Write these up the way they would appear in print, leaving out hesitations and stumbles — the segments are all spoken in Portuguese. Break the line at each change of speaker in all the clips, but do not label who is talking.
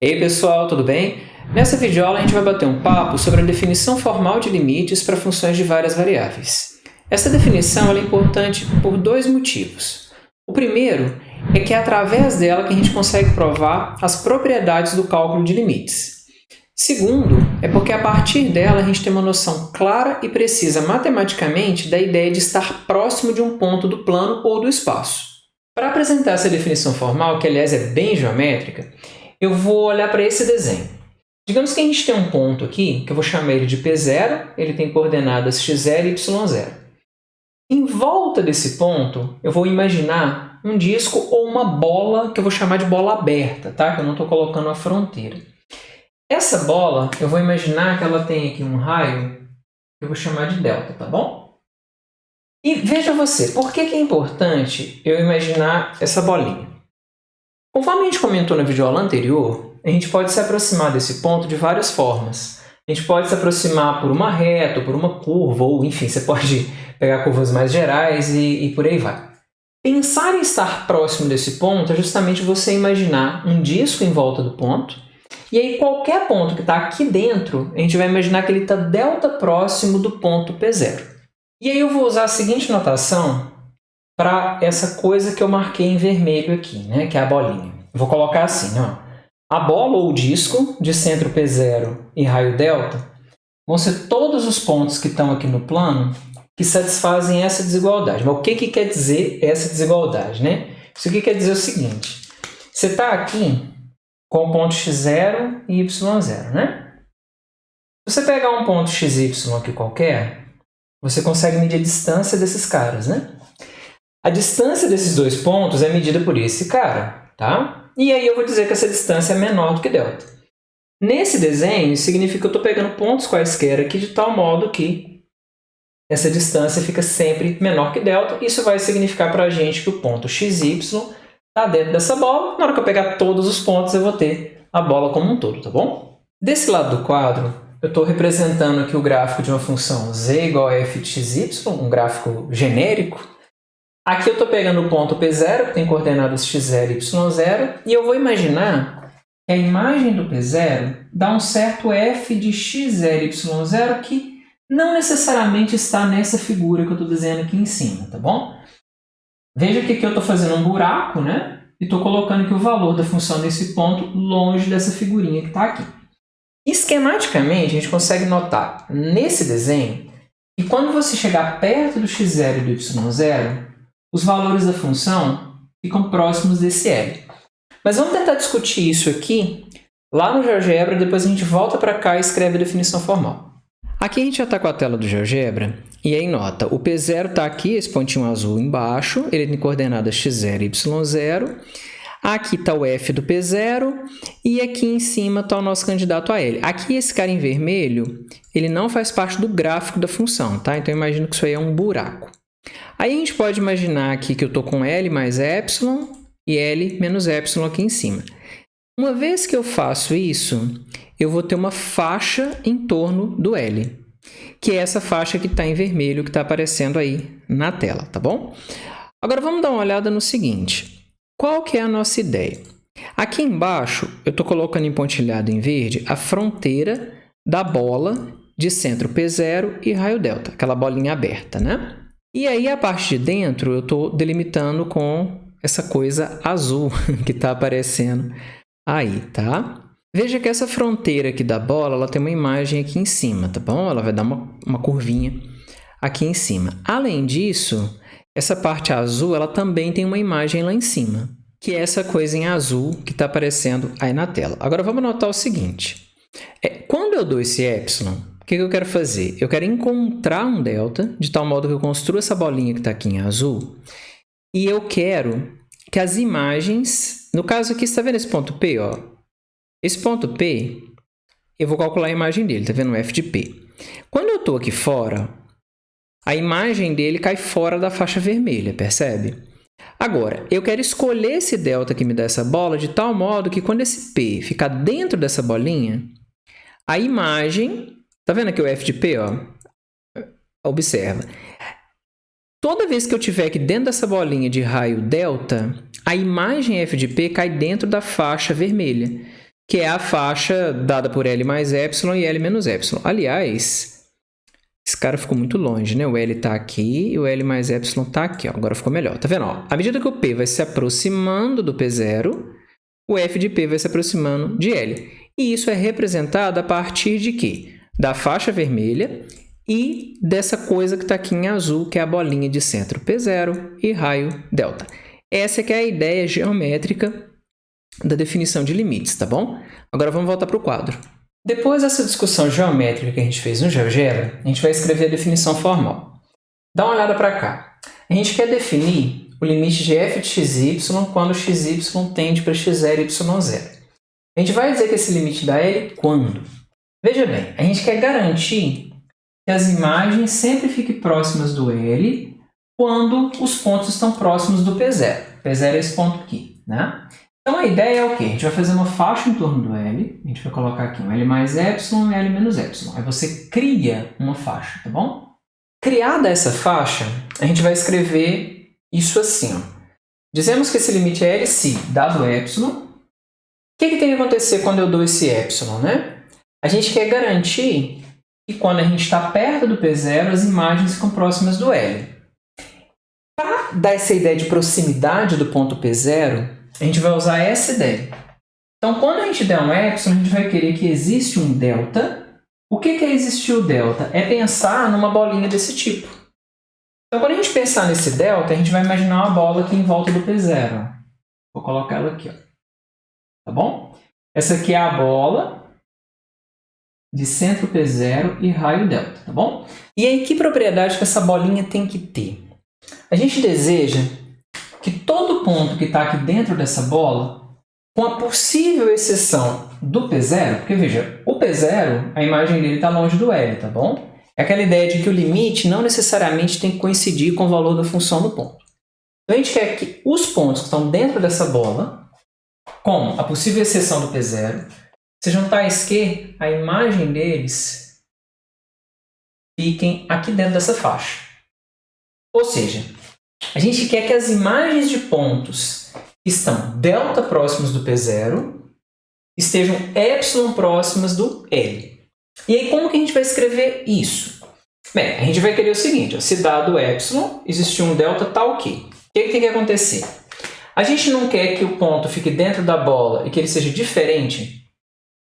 E aí pessoal, tudo bem? Nessa videoaula a gente vai bater um papo sobre a definição formal de limites para funções de várias variáveis. Essa definição é importante por dois motivos. O primeiro é que é através dela que a gente consegue provar as propriedades do cálculo de limites. Segundo, é porque a partir dela a gente tem uma noção clara e precisa matematicamente da ideia de estar próximo de um ponto do plano ou do espaço. Para apresentar essa definição formal, que aliás é bem geométrica, eu vou olhar para esse desenho. Digamos que a gente tem um ponto aqui, que eu vou chamar ele de P0, ele tem coordenadas x0 e y0. Em volta desse ponto, eu vou imaginar um disco ou uma bola, que eu vou chamar de bola aberta, tá? Que eu não estou colocando a fronteira. Essa bola, eu vou imaginar que ela tem aqui um raio, que eu vou chamar de delta, tá bom? E veja você, por que é importante eu imaginar essa bolinha? Conforme a gente comentou na videoaula anterior, a gente pode se aproximar desse ponto de várias formas. A gente pode se aproximar por uma reta, ou por uma curva, ou enfim, você pode pegar curvas mais gerais e por aí vai. Pensar em estar próximo desse ponto é justamente você imaginar um disco em volta do ponto, e aí qualquer ponto que está aqui dentro, a gente vai imaginar que ele está delta próximo do ponto P0. E aí eu vou usar a seguinte notação para essa coisa que eu marquei em vermelho aqui, né, que é a bolinha. Vou colocar assim, ó. A bola ou disco de centro P0 e raio delta vão ser todos os pontos que estão aqui no plano que satisfazem essa desigualdade. Mas o que quer dizer essa desigualdade, né? Isso aqui quer dizer o seguinte. Você está aqui com o ponto x0 e y0, né? Se você pegar um ponto xy aqui qualquer, você consegue medir a distância desses caras, né? A distância desses dois pontos é medida por esse cara, tá? E aí eu vou dizer que essa distância é menor do que delta. Nesse desenho, isso significa que eu estou pegando pontos quaisquer aqui de tal modo que essa distância fica sempre menor que delta. Isso vai significar para a gente que o ponto xy está dentro dessa bola. Na hora que eu pegar todos os pontos, eu vou ter a bola como um todo, tá bom? Desse lado do quadro, eu estou representando aqui o gráfico de uma função z igual a f de xy, um gráfico genérico. Aqui eu estou pegando o ponto P0, que tem coordenadas x0 e y0, e eu vou imaginar que a imagem do P0 dá um certo f de x0 e y0 que não necessariamente está nessa figura que eu estou desenhando aqui em cima, tá bom? Veja que aqui eu estou fazendo um buraco, né? E estou colocando aqui o valor da função desse ponto longe dessa figurinha que está aqui. Esquematicamente, a gente consegue notar nesse desenho que quando você chegar perto do x0 e do y0, os valores da função ficam próximos desse L. Mas vamos tentar discutir isso aqui lá no GeoGebra, depois a gente volta para cá e escreve a definição formal. Aqui a gente já está com a tela do GeoGebra, e aí nota, o P0 está aqui, esse pontinho azul embaixo, ele tem coordenadas x0 e y0. Aqui está o f do P0 e aqui em cima está o nosso candidato a L. Aqui esse cara em vermelho, ele não faz parte do gráfico da função, tá? Então eu imagino que isso aí é um buraco. Aí a gente pode imaginar aqui que eu estou com L mais epsilon e L menos epsilon aqui em cima. Uma vez que eu faço isso, eu vou ter uma faixa em torno do L, que é essa faixa que está em vermelho, que está aparecendo aí na tela, tá bom? Agora vamos dar uma olhada no seguinte. Qual que é a nossa ideia? Aqui embaixo, eu estou colocando em pontilhado em verde a fronteira da bola de centro P0 e raio delta, aquela bolinha aberta, né? E aí, a parte de dentro, eu estou delimitando com essa coisa azul que está aparecendo aí, tá? Veja que essa fronteira aqui da bola, ela tem uma imagem aqui em cima, tá bom? Ela vai dar uma curvinha aqui em cima. Além disso, essa parte azul, ela também tem uma imagem lá em cima, que é essa coisa em azul que está aparecendo aí na tela. Agora, vamos notar o seguinte. Quando eu dou esse epsilon, o que eu quero fazer? Eu quero encontrar um delta, de tal modo que eu construo essa bolinha que está aqui em azul, e eu quero que as imagens... No caso aqui, você está vendo esse ponto P? Ó? Esse ponto P, eu vou calcular a imagem dele, está vendo o f de P. Quando eu estou aqui fora, a imagem dele cai fora da faixa vermelha, percebe? Agora, eu quero escolher esse delta que me dá essa bola de tal modo que quando esse P ficar dentro dessa bolinha, a imagem... Tá vendo aqui o f de P? Ó? Observa. Toda vez que eu tiver aqui dentro dessa bolinha de raio delta, a imagem f de P cai dentro da faixa vermelha, que é a faixa dada por L mais epsilon e L menos epsilon. Aliás, esse cara ficou muito longe, né? O L está aqui e o L mais epsilon está aqui. Ó. Agora ficou melhor. Tá vendo? Ó, à medida que o P vai se aproximando do P0, o F de P vai se aproximando de L. E isso é representado a partir de quê? Da faixa vermelha e dessa coisa que está aqui em azul, que é a bolinha de centro P0 e raio delta. Essa que é a ideia geométrica da definição de limites, tá bom? Agora vamos voltar para o quadro. Depois dessa discussão geométrica que a gente fez no GeoGebra, a gente vai escrever a definição formal. Dá uma olhada para cá. A gente quer definir o limite de f de xy quando xy tende para x0 e y0. A gente vai dizer que esse limite dá L quando? Veja bem, a gente quer garantir que as imagens sempre fiquem próximas do L quando os pontos estão próximos do P0. P0 é esse ponto aqui, né? Então, a ideia é o quê? A gente vai fazer uma faixa em torno do L. A gente vai colocar aqui um L mais epsilon e L menos epsilon. Aí você cria uma faixa, tá bom? Criada essa faixa, a gente vai escrever isso assim, ó. Dizemos que esse limite é L se dado epsilon. O que tem que acontecer quando eu dou esse epsilon, né? A gente quer garantir que quando a gente está perto do P0, as imagens ficam próximas do L. Para dar essa ideia de proximidade do ponto P0, a gente vai usar essa ideia. Então, quando a gente der um epsilon, a gente vai querer que existe um delta. O que é existir o delta? É pensar numa bolinha desse tipo. Então, quando a gente pensar nesse delta, a gente vai imaginar uma bola aqui em volta do P0. Vou colocar ela aqui, ó. Tá bom? Essa aqui é a bola de centro P0 e raio delta, tá bom? E aí, que propriedade que essa bolinha tem que ter? A gente deseja que todo ponto que está aqui dentro dessa bola, com a possível exceção do P0, porque veja, o P0, a imagem dele está longe do L, tá bom? É aquela ideia de que o limite não necessariamente tem que coincidir com o valor da função do ponto. Então a gente quer que os pontos que estão dentro dessa bola, com a possível exceção do P0, sejam tais que a imagem deles fiquem aqui dentro dessa faixa. Ou seja, a gente quer que as imagens de pontos que estão delta próximos do P0 estejam epsilon próximas do L. E aí, como que a gente vai escrever isso? Bem, a gente vai querer o seguinte, ó, se dado epsilon, existir um delta tal que. O que tem que acontecer? A gente não quer que o ponto fique dentro da bola e que ele seja diferente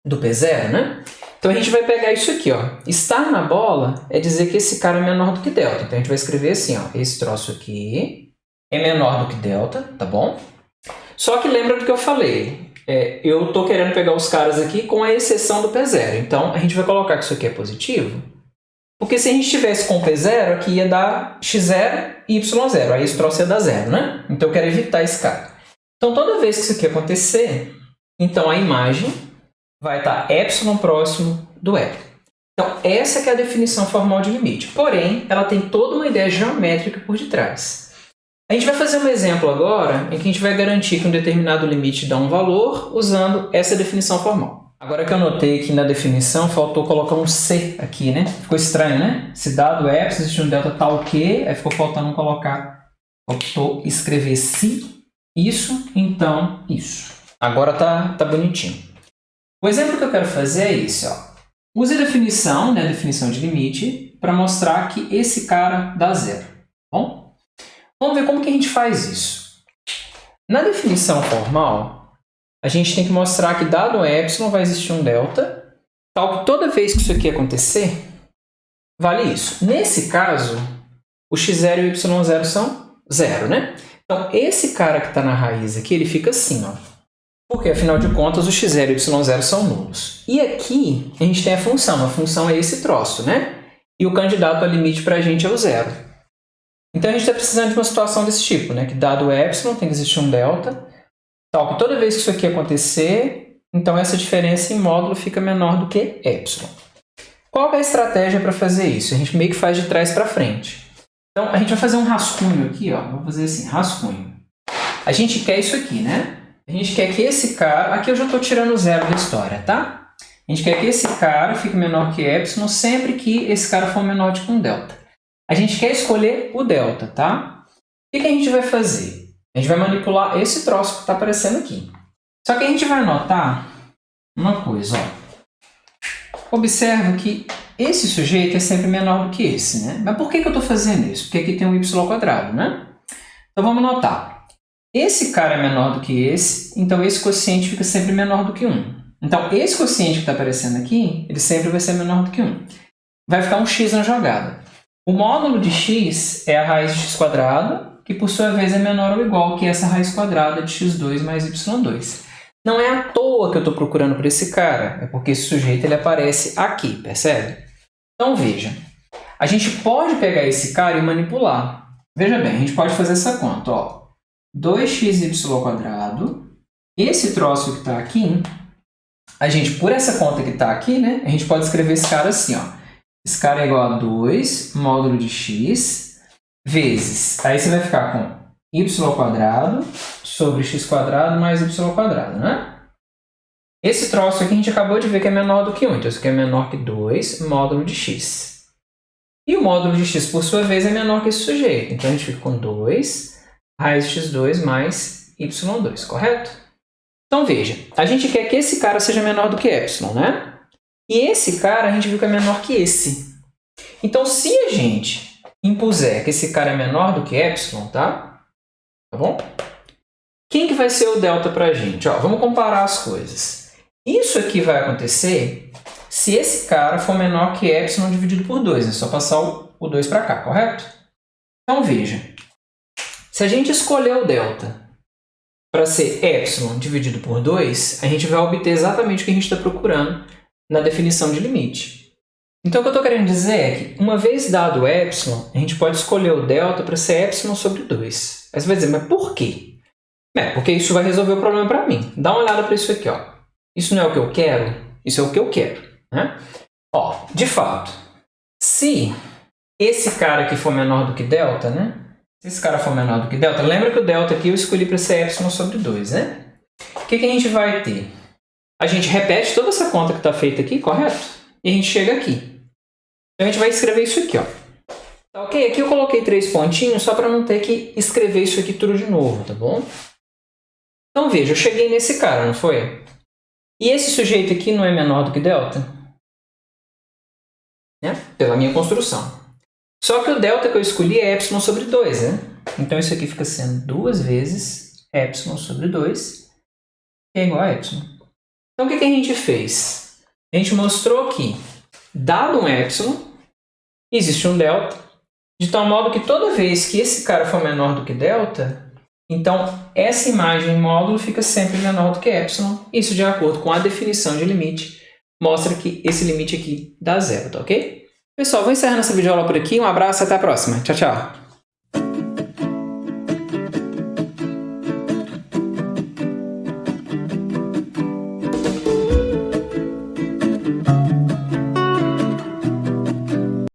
do P0, né? Então, a gente vai pegar isso aqui, ó. Estar na bola é dizer que esse cara é menor do que delta. Então, a gente vai escrever assim, ó. Esse troço aqui é menor do que delta, tá bom? Só que lembra do que eu falei. Eu estou querendo pegar os caras aqui com a exceção do P0. Então, a gente vai colocar que isso aqui é positivo. Porque se a gente tivesse com P0, aqui ia dar x0 e y0. Aí esse troço ia dar 0, né? Então, eu quero evitar esse cara. Então, toda vez que isso aqui acontecer, então a imagem vai estar epsilon próximo do L. Então, essa que é a definição formal de limite. Porém, ela tem toda uma ideia geométrica por detrás. A gente vai fazer um exemplo agora em que a gente vai garantir que um determinado limite dá um valor usando essa definição formal. Agora que eu notei que na definição faltou colocar um C aqui, né? Ficou estranho, né? Se dado epsilon, existe um delta tal que, aí ficou faltando colocar, faltou escrever se isso, então isso. Agora tá bonitinho. O exemplo que eu quero fazer é esse, ó. Use a definição, né, a definição de limite, para mostrar que esse cara dá 0. Bom? Vamos ver como que a gente faz isso. Na definição formal, a gente tem que mostrar que dado epsilon vai existir um delta, tal que toda vez que isso aqui acontecer, vale isso. Nesse caso, o x0 e o y0 são 0, né? Então, esse cara que está na raiz aqui, ele fica assim, ó. Porque, afinal de contas, o x0 e o y0 são nulos. E aqui, a gente tem a função é esse troço, né? E o candidato a limite para a gente é o 0. Então, a gente está precisando de uma situação desse tipo, né? Que dado epsilon, tem que existir um delta, tal que toda vez que isso aqui acontecer, então essa diferença em módulo fica menor do que epsilon. Qual que é a estratégia para fazer isso? A gente meio que faz de trás para frente. Então, a gente vai fazer um rascunho aqui, ó. Vou fazer assim, rascunho. A gente quer isso aqui, né? A gente quer que esse cara... Aqui eu já estou tirando o 0 da história, tá? A gente quer que esse cara fique menor que epsilon sempre que esse cara for menor de que um delta. A gente quer escolher o delta, tá? O que a gente vai fazer? A gente vai manipular esse troço que está aparecendo aqui. Só que a gente vai notar uma coisa, ó. Observa que esse sujeito é sempre menor do que esse, né? Mas por que eu estou fazendo isso? Porque aqui tem um y², né? Então vamos notar. Esse cara é menor do que esse, então esse quociente fica sempre menor do que 1. Então esse quociente que está aparecendo aqui, ele sempre vai ser menor do que 1. Vai ficar um x na jogada. O módulo de x é a raiz de x², que por sua vez é menor ou igual que essa raiz quadrada de x2 mais y2. Não é à toa que eu estou procurando por esse cara, é porque esse sujeito ele aparece aqui, percebe? Então veja, a gente pode pegar esse cara e manipular. Veja bem, a gente pode fazer essa conta, ó. 2xy², esse troço que está aqui, a gente, por essa conta que está aqui, né, a gente pode escrever esse cara assim, ó. Esse cara é igual a 2 módulo de x vezes, aí você vai ficar com y² sobre x² mais y², né? Esse troço aqui a gente acabou de ver que é menor do que 1, então isso aqui é menor que 2 módulo de x. E o módulo de x, por sua vez, é menor que esse sujeito. Então, a gente fica com 2 raiz de x2 mais y2, correto? Então, veja, a gente quer que esse cara seja menor do que y, né? E esse cara a gente viu que é menor que esse. Então, se a gente impuser que esse cara é menor do que y, tá bom? Quem que vai ser o delta para a gente? Ó, vamos comparar as coisas. Isso aqui vai acontecer se esse cara for menor que y dividido por 2. É só passar o 2 para cá, correto? Então, veja. Se a gente escolher o delta para ser y dividido por 2, a gente vai obter exatamente o que a gente está procurando na definição de limite. Então, o que eu estou querendo dizer é que, uma vez dado o y, a gente pode escolher o delta para ser y sobre 2. Aí você vai dizer, mas por quê? Porque isso vai resolver o problema para mim. Dá uma olhada para isso aqui, ó. Isso não é o que eu quero? Isso é o que eu quero, né? Ó, de fato, se esse cara aqui for menor do que delta, né? Se esse cara for menor do que delta, lembra que o delta aqui eu escolhi para ser y sobre 2, né? O que a gente vai ter? A gente repete toda essa conta que está feita aqui, correto? E a gente chega aqui. Então a gente vai escrever isso aqui, ó. Tá ok? Aqui eu coloquei 3 pontinhos só para não ter que escrever isso aqui tudo de novo, tá bom? Então veja, eu cheguei nesse cara, não foi? E esse sujeito aqui não é menor do que delta? Né? Pela minha construção. Só que o delta que eu escolhi é y sobre 2, né? Então isso aqui fica sendo 2 vezes y sobre 2, que é igual a y. Então o que a gente fez? A gente mostrou que, dado um y, existe um delta, de tal modo que toda vez que esse cara for menor do que delta, então essa imagem em módulo fica sempre menor do que y. Isso, de acordo com a definição de limite, mostra que esse limite aqui dá zero, tá ok? Pessoal, vou encerrando essa videoaula por aqui. Um abraço e até a próxima. Tchau, tchau!